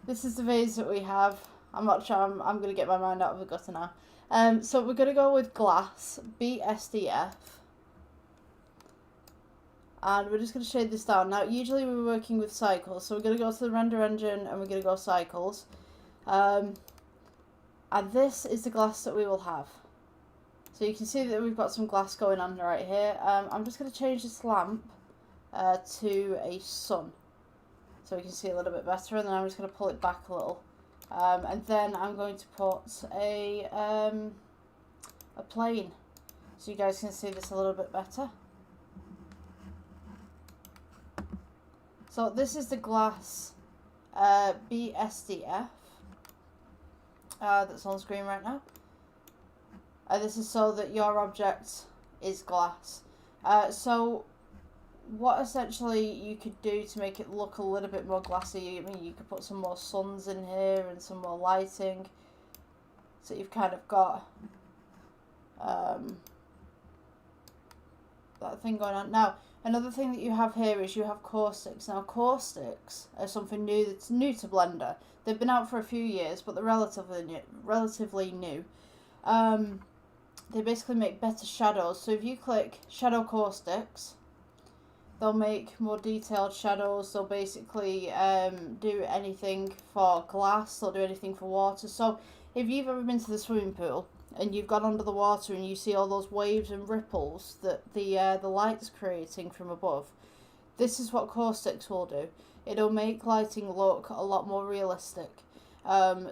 This is the vase that we have. I'm not sure. I'm going to get my mind out of the gutter now. So we're going to go with glass, BSDF. And we're just going to shade this down. Now, usually we're working with cycles. So we're going to go to the render engine and we're going to go cycles. And this is the glass that we will have. So you can see that we've got some glass going on right here. I'm just going to change this lamp to a sun, so we can see a little bit better, and then I'm just going to pull it back a little. And then I'm going to put a plane, so you guys can see this a little bit better. So this is the glass BSDF that's on screen right now. This is so that your object is glass. So what essentially you could do to make it look a little bit more glassy, I mean, you could put some more suns in here and some more lighting. So you've kind of got that thing going on. Now, another thing that you have here is you have caustics. Now, caustics are something new that's new to Blender. They've been out for a few years, but they're relatively new. They basically make better shadows. So if you click Shadow Caustics, they'll make more detailed shadows. They'll basically do anything for glass. They'll do anything for water. So if you've ever been to the swimming pool and you've gone under the water and you see all those waves and ripples that the light's creating from above, this is what caustics will do. It'll make lighting look a lot more realistic.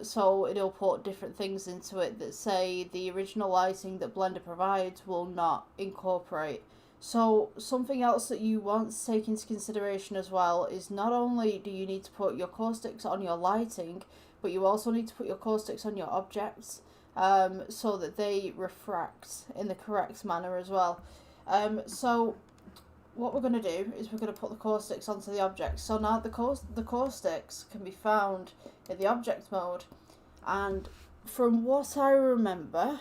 So it'll put different things into it that, say, the original lighting that Blender provides will not incorporate. So something else that you want to take into consideration as well is not only do you need to put your caustics on your lighting, but you also need to put your caustics on your objects so that they refract in the correct manner as well. So what we're going to do is we're going to put the caustics onto the object. So now the caustics can be found in the object mode, and from what I remember,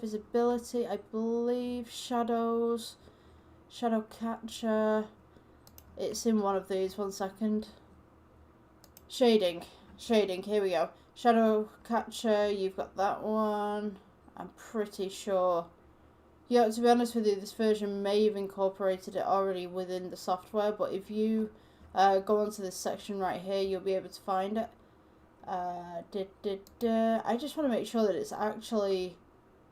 visibility, I believe, shadows, shadow catcher, it's in one of these. 1 second. Shading, here we go. Shadow catcher, you've got that one. I'm pretty sure. Yeah, to be honest with you, this version may have incorporated it already within the software, but if you go onto this section right here, you'll be able to find it. I just want to make sure that it's actually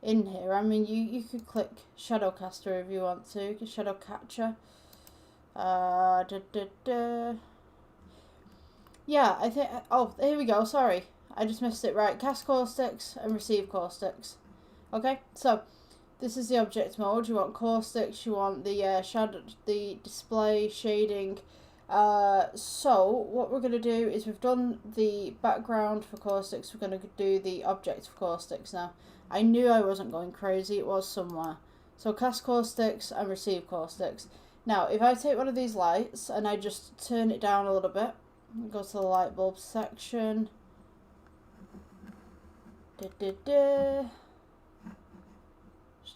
in here. I mean, you could click Shadow Caster if you want to, Shadow Catcher. Yeah, I think, oh, here we go, sorry. I just missed it, right. Cast caustics and receive caustics. Okay, so this is the object mode. You want caustics, you want the shadow, the display, shading. So what we're going to do is we've done the background for caustics. We're going to do the object for caustics now. I knew I wasn't going crazy. It was somewhere. So cast caustics and receive caustics. Now, if I take one of these lights and I just turn it down a little bit, go to the light bulb section. Just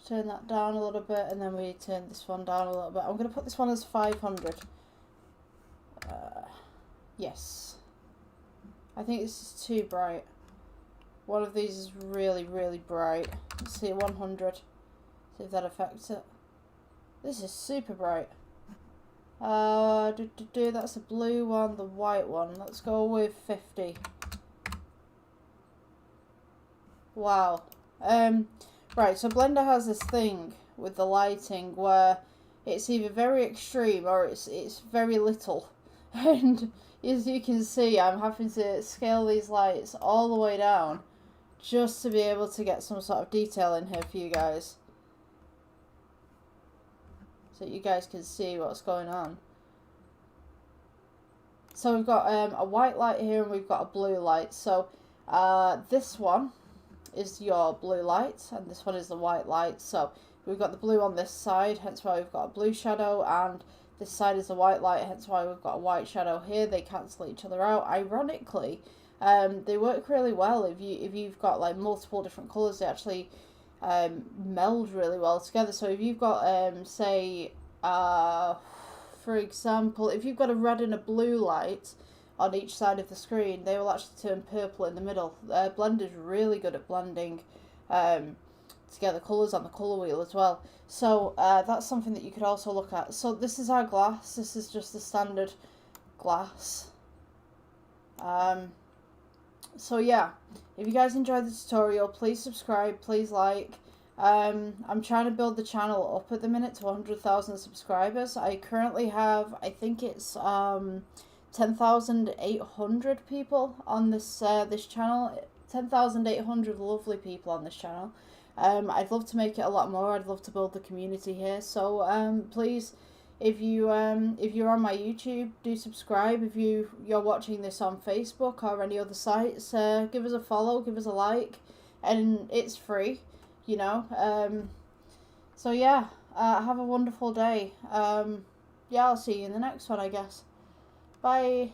turn that down a little bit, and then we turn this one down a little bit. I'm going to put this one as 500. Yes. I think this is too bright. One of these is really, really bright. Let's see, 100. See if that affects it. This is super bright. That's the blue one, the white one. Let's go with 50. Wow. Right, so Blender has this thing with the lighting where it's either very extreme or it's very little. And as you can see, I'm having to scale these lights all the way down just to be able to get some sort of detail in here for you guys, so you guys can see what's going on. So we've got a white light here and we've got a blue light. So this one is your blue light and this one is the white light. So we've got the blue on this side, hence why we've got a blue shadow, and this side is the white light, hence why we've got a white shadow here. They cancel each other out. Ironically, they work really well if you've got like multiple different colours. They actually meld really well together. So if you've got say for example, if you've got a red and a blue light on each side of the screen, they will actually turn purple in the middle. Blender's really good at blending together colours on the colour wheel as well. So that's something that you could also look at. So this is our glass. This is just the standard glass. So yeah, if you guys enjoyed the tutorial, please subscribe, please like. I'm trying to build the channel up at the minute to 100,000 subscribers. I currently have, I think it's 10,800 people on this this channel. 10,800 lovely people on this channel. I'd love to make it a lot more. I'd love to build the community here. So please, if you're on my YouTube, do subscribe. If you're watching this on Facebook or any other sites, give us a follow, give us a like, and it's free, you know. So yeah, have a wonderful day. Yeah, I'll see you in the next one, I guess. Bye.